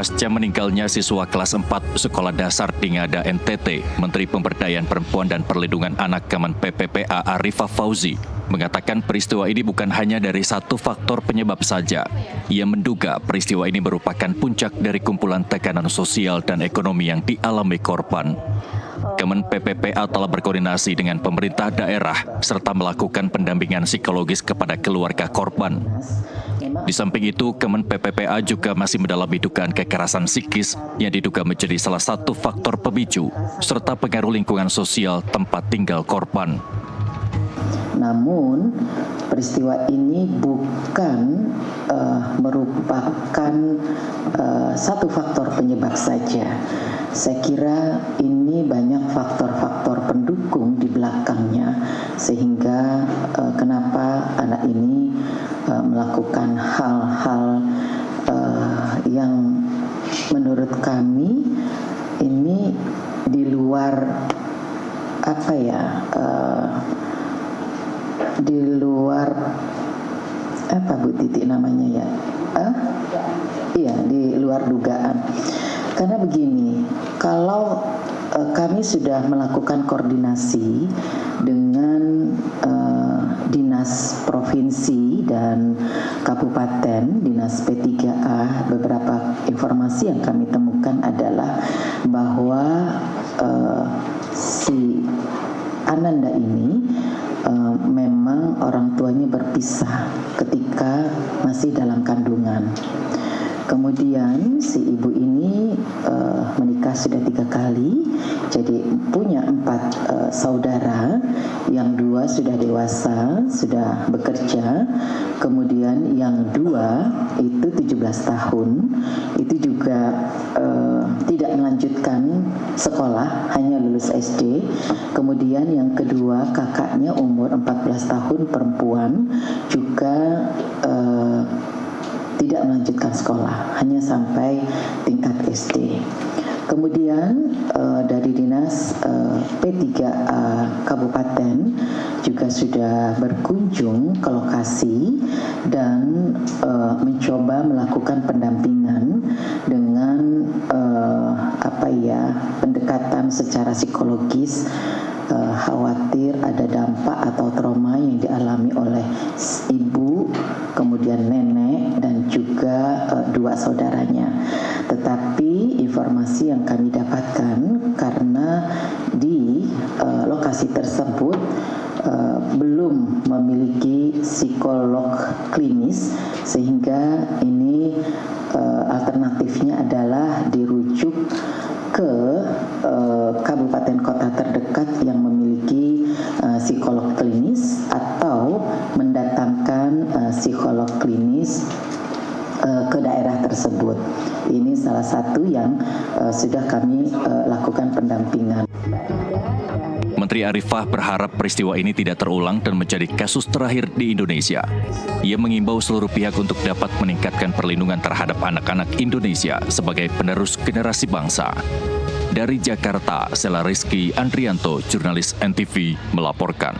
Pasca meninggalnya siswa kelas 4 Sekolah Dasar di Ngada, NTT, Menteri Pemberdayaan Perempuan dan Perlindungan Anak Kemen PPPA Arifah Fauzi mengatakan peristiwa ini bukan hanya dari satu faktor penyebab saja. Ia menduga peristiwa ini merupakan puncak dari kumpulan tekanan sosial dan ekonomi yang dialami korban. Kemen PPPA telah berkoordinasi dengan pemerintah daerah serta melakukan pendampingan psikologis kepada keluarga korban. Di samping itu, Kemen PPPA juga masih mendalami dugaan kekerasan psikis yang diduga menjadi salah satu faktor pemicu serta pengaruh lingkungan sosial tempat tinggal korban. Namun peristiwa ini bukan merupakan satu faktor penyebab saja. Saya kira ini banyak faktor-faktor pendukung di belakangnya sehingga kenapa anak ini melakukan hal-hal yang menurut kami ini di luar di luar apa Bu Titi namanya ya? Iya, di luar dugaan. Karena begini, kalau kami sudah melakukan koordinasi dengan dinas provinsi dan kabupaten, dinas P3A, beberapa informasi yang kami temukan adalah bahwa si Ananda ini memang orang tuanya berpisah ketika masih dalam kandungan. Kemudian si ibu ini menikah sudah 3 kali, jadi punya 4 saudara, yang 2 sudah dewasa, sudah bekerja, kemudian yang 2 itu 17 tahun, itu juga tidak melanjutkan sekolah, hanya lulus SD. Kemudian yang kedua kakaknya umur 14 tahun perempuan, juga tidak melanjutkan sekolah, hanya sampai tingkat SD. Kemudian dari dinas P3A Kabupaten juga sudah berkunjung ke lokasi dan mencoba melakukan pendampingan dengan pendekatan secara psikologis, khawatir ada dampak atau trauma yang dialami oleh ibu, kemudian nenek, dan juga 2 saudaranya. Tetapi informasi yang kami dapatkan, karena di lokasi tersebut belum memiliki psikolog klinis, sehingga ini alternatifnya adalah dirujuk ke kabupaten kota terdekat yang memiliki psikolog klinis atau mendatangkan psikolog klinis ke daerah tersebut. Ini salah satu yang sudah kami lakukan pendampingan. Menteri Arifah berharap peristiwa ini tidak terulang dan menjadi kasus terakhir di Indonesia. Ia mengimbau seluruh pihak untuk dapat meningkatkan perlindungan terhadap anak-anak Indonesia sebagai penerus generasi bangsa. Dari Jakarta, Sela Rizky Andrianto, jurnalis NTV, melaporkan.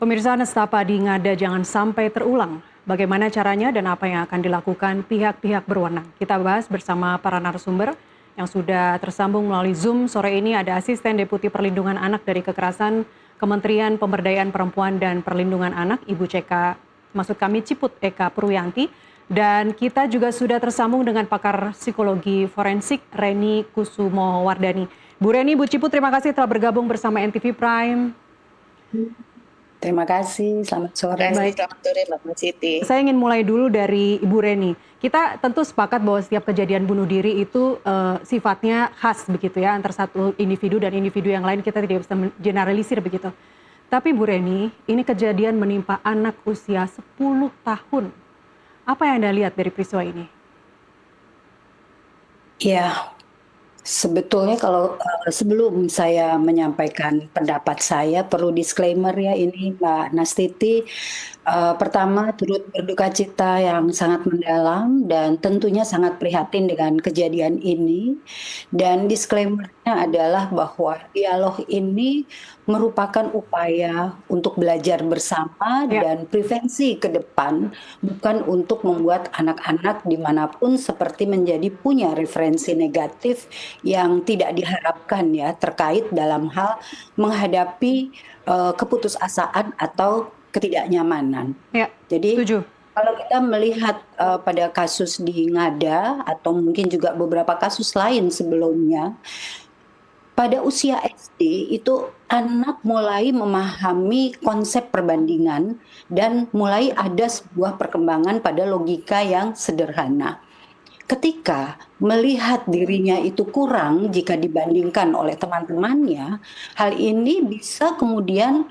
Pemirsa, nestapa di Ngada jangan sampai terulang. Bagaimana caranya dan apa yang akan dilakukan pihak-pihak berwenang? Kita bahas bersama para narasumber yang sudah tersambung melalui Zoom. Sore ini ada Asisten Deputi Perlindungan Anak dari Kekerasan Kementerian Pemberdayaan Perempuan dan Perlindungan Anak, Ibu Ciput Eka Purwiyanti. Dan kita juga sudah tersambung dengan pakar psikologi forensik Reni Kusumo Wardani. Bu Reni, Bu Ciput, terima kasih telah bergabung bersama NTV Prime. Terima kasih, selamat sore. Selamat sore, Mbak Siti. Saya ingin mulai dulu dari Ibu Reni. Kita tentu sepakat bahwa setiap kejadian bunuh diri itu sifatnya khas begitu ya, antara satu individu dan individu yang lain, kita tidak bisa generalisir begitu. Tapi Bu Reni, ini kejadian menimpa anak usia 10 tahun. Apa yang Anda lihat dari peristiwa ini? Ya, sebetulnya kalau sebelum saya menyampaikan pendapat saya, perlu disclaimer ya ini Mbak Nastiti. Pertama, turut berduka cita yang sangat mendalam dan tentunya sangat prihatin dengan kejadian ini. Dan disclaimernya adalah bahwa dialog ini merupakan upaya untuk belajar bersama Ya, dan prevensi ke depan, bukan untuk membuat anak-anak dimanapun seperti menjadi punya referensi negatif yang tidak diharapkan ya terkait dalam hal menghadapi keputusasaan atau ketidaknyamanan. ya, Jadi setuju. kalau kita melihat pada kasus di Ngada atau mungkin juga beberapa kasus lain sebelumnya, pada usia SD itu anak mulai memahami konsep perbandingan dan mulai ada sebuah perkembangan pada logika yang sederhana. Ketika melihat dirinya itu kurang jika dibandingkan oleh teman-temannya, hal ini bisa kemudian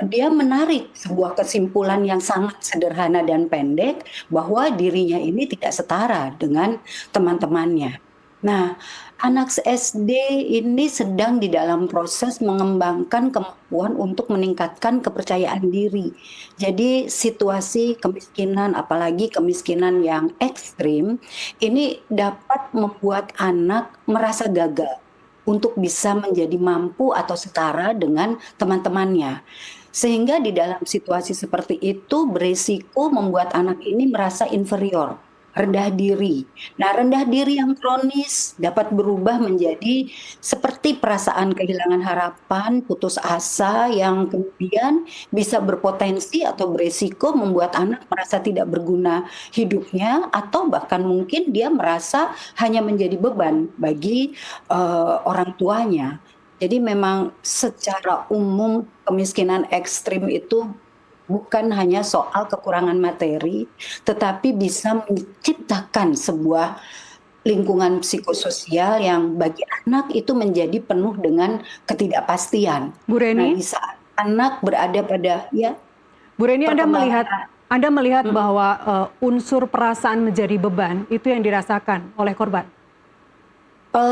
dia menarik sebuah kesimpulan yang sangat sederhana dan pendek bahwa dirinya ini tidak setara dengan teman-temannya. Nah, anak SD ini sedang di dalam proses mengembangkan kemampuan untuk meningkatkan kepercayaan diri. Jadi situasi kemiskinan, apalagi kemiskinan yang ekstrim, ini dapat membuat anak merasa gagal untuk bisa menjadi mampu atau setara dengan teman-temannya. Sehingga di dalam situasi seperti itu beresiko membuat anak ini merasa inferior, rendah diri. Nah, rendah diri yang kronis dapat berubah menjadi seperti perasaan kehilangan harapan, putus asa yang kemudian bisa berpotensi atau beresiko membuat anak merasa tidak berguna hidupnya atau bahkan mungkin dia merasa hanya menjadi beban bagi orang tuanya. Jadi memang secara umum kemiskinan ekstrim itu bukan hanya soal kekurangan materi, tetapi bisa menciptakan sebuah lingkungan psikososial yang bagi anak itu menjadi penuh dengan ketidakpastian. Bu Nah, Reni, di saat anak berada pada ya Bu Reni, perkembangan. Anda melihat bahwa unsur perasaan menjadi beban itu yang dirasakan oleh korban.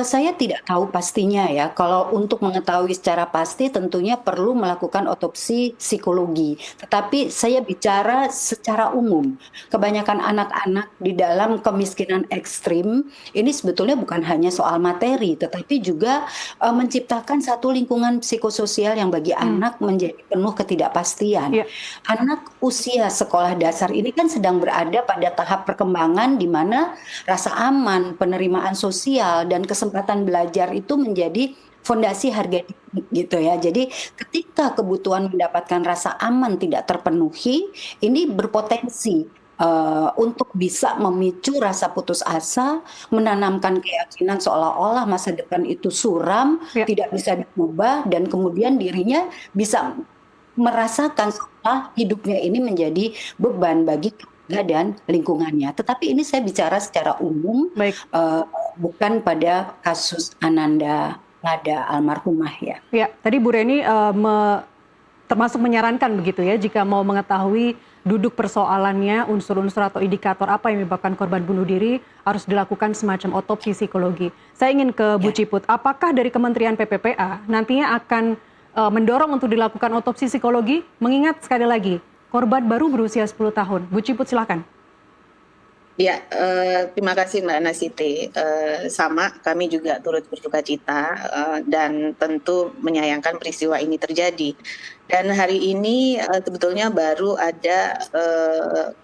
Saya tidak tahu pastinya ya. Kalau untuk mengetahui secara pasti tentunya perlu melakukan otopsi psikologi. Tetapi saya bicara secara umum. Kebanyakan anak-anak di dalam kemiskinan ekstrim ini sebetulnya bukan hanya soal materi, tetapi juga menciptakan satu lingkungan psikososial yang bagi anak menjadi penuh ketidakpastian. Ya, Anak usia sekolah dasar ini kan sedang berada pada tahap perkembangan di mana rasa aman, penerimaan sosial, dan kesempatan belajar itu menjadi fondasi harga diri gitu ya. Jadi ketika kebutuhan mendapatkan rasa aman tidak terpenuhi, ini berpotensi untuk bisa memicu rasa putus asa, menanamkan keyakinan seolah-olah masa depan itu suram, ya. tidak bisa diubah, dan kemudian dirinya bisa merasakan seolah hidupnya ini menjadi beban bagi keluarga dan lingkungannya. Tetapi ini saya bicara secara umum, Baik. bukan pada kasus Ananda Ngada almarhumah ya. Ya, tadi Bu Reni termasuk menyarankan begitu ya, jika mau mengetahui duduk persoalannya, unsur-unsur atau indikator apa yang menyebabkan korban bunuh diri, harus dilakukan semacam otopsi psikologi. Saya ingin ke Bu Ciput, apakah dari Kementerian PPPA nantinya akan mendorong untuk dilakukan otopsi psikologi? Mengingat sekali lagi, korban baru berusia 10 tahun. Bu Ciput silakan. Ya, terima kasih Mbak Nasiti. Sama, kami juga turut berduka cita dan tentu menyayangkan peristiwa ini terjadi. Dan hari ini sebetulnya baru ada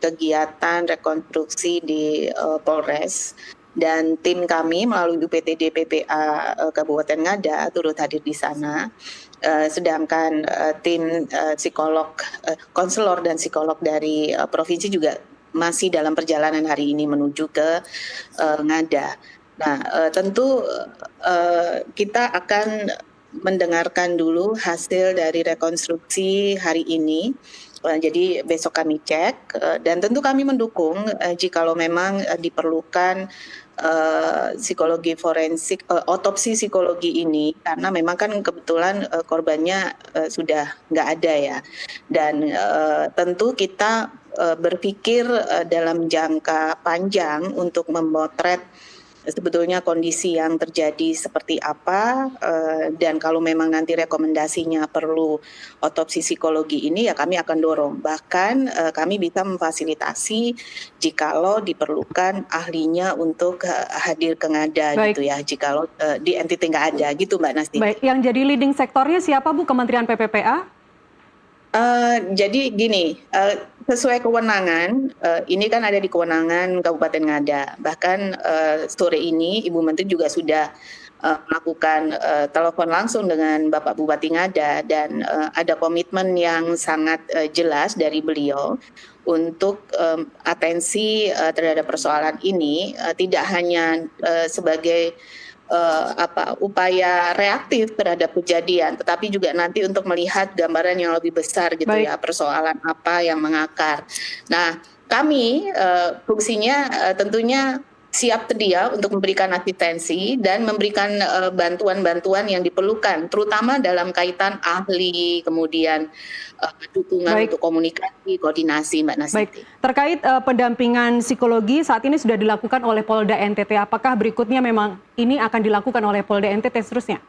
kegiatan rekonstruksi di Polres, dan tim kami melalui UPTD PPA Kabupaten Ngada turut hadir di sana. Sedangkan tim psikolog, konselor dan psikolog dari provinsi juga masih dalam perjalanan hari ini menuju ke Ngada. Nah, tentu kita akan mendengarkan dulu hasil dari rekonstruksi hari ini. Jadi besok kami cek dan tentu kami mendukung jikalau memang diperlukan psikologi forensik, otopsi psikologi ini, karena memang kan kebetulan korbannya sudah nggak ada ya, dan tentu kita berpikir dalam jangka panjang untuk memotret sebetulnya kondisi yang terjadi seperti apa, dan kalau memang nanti rekomendasinya perlu otopsi psikologi ini, ya kami akan dorong. Bahkan kami bisa memfasilitasi jikalau diperlukan ahlinya untuk hadir ke Ngada Baik. gitu ya, jikalau di NTT nggak ada gitu Mbak Nasti. Baik, yang jadi leading sektornya siapa Bu? Kementerian PPPA? Jadi gini, sesuai kewenangan, ini kan ada di kewenangan Kabupaten Ngada. Bahkan sore ini Ibu Menteri juga sudah melakukan telepon langsung dengan Bapak Bupati Ngada, dan ada komitmen yang sangat jelas dari beliau untuk atensi terhadap persoalan ini, tidak hanya sebagai upaya reaktif terhadap kejadian, tetapi juga nanti untuk melihat gambaran yang lebih besar gitu. Baik. Ya, persoalan apa yang mengakar. Nah, kami fungsinya tentunya siap sedia untuk memberikan asistensi dan memberikan bantuan-bantuan yang diperlukan, terutama dalam kaitan ahli, kemudian dukungan Baik. untuk komunikasi, koordinasi, Mbak Nasiti. Baik, terkait pendampingan psikologi saat ini sudah dilakukan oleh Polda NTT. Apakah berikutnya memang ini akan dilakukan oleh Polda NTT seterusnya?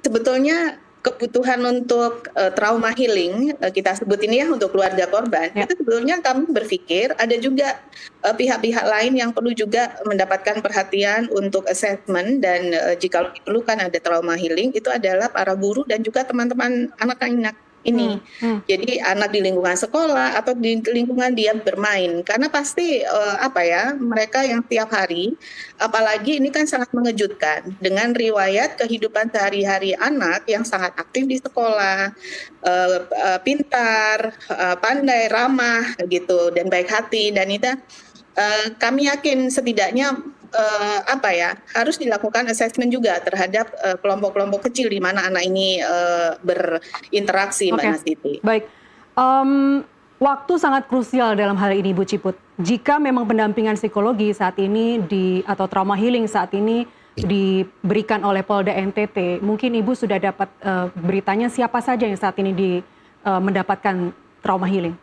Sebetulnya kebutuhan untuk trauma healing, kita sebut ini ya untuk keluarga korban, Ya. itu sebetulnya kami berpikir ada juga pihak-pihak lain yang perlu juga mendapatkan perhatian untuk assessment, dan jika diperlukan ada trauma healing, itu adalah para guru dan juga teman-teman anak-anak ini. Jadi anak di lingkungan sekolah atau di lingkungan dia bermain, karena pasti mereka yang tiap hari, apalagi ini kan sangat mengejutkan dengan riwayat kehidupan sehari-hari anak yang sangat aktif di sekolah, pintar, pandai, ramah gitu, dan baik hati, dan itu kami yakin setidaknya harus dilakukan assessment juga terhadap kelompok-kelompok kecil di mana anak ini berinteraksi, Mbak Oke. Nastiti. Baik, waktu sangat krusial dalam hal ini Bu Ciput. Jika memang pendampingan psikologi saat ini atau trauma healing saat ini diberikan oleh Polda NTT, mungkin Ibu sudah dapat beritanya siapa saja yang saat ini mendapatkan trauma healing?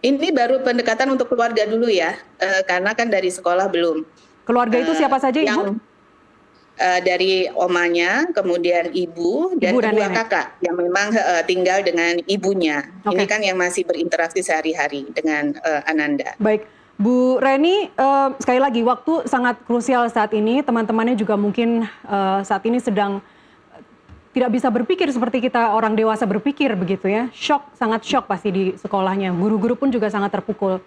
Ini baru pendekatan untuk keluarga dulu ya, karena kan dari sekolah belum. Keluarga itu siapa saja, Ibu? Dari omanya, kemudian ibu dan dan kedua nenek. kakak yang memang tinggal dengan ibunya. Oke. Ini kan yang masih berinteraksi sehari-hari dengan Ananda. Baik, Bu Reni, sekali lagi waktu sangat krusial saat ini. Teman-temannya juga mungkin saat ini sedang tidak bisa berpikir seperti kita orang dewasa berpikir begitu ya. Sangat shock pasti di sekolahnya. Guru-guru pun juga sangat terpukul.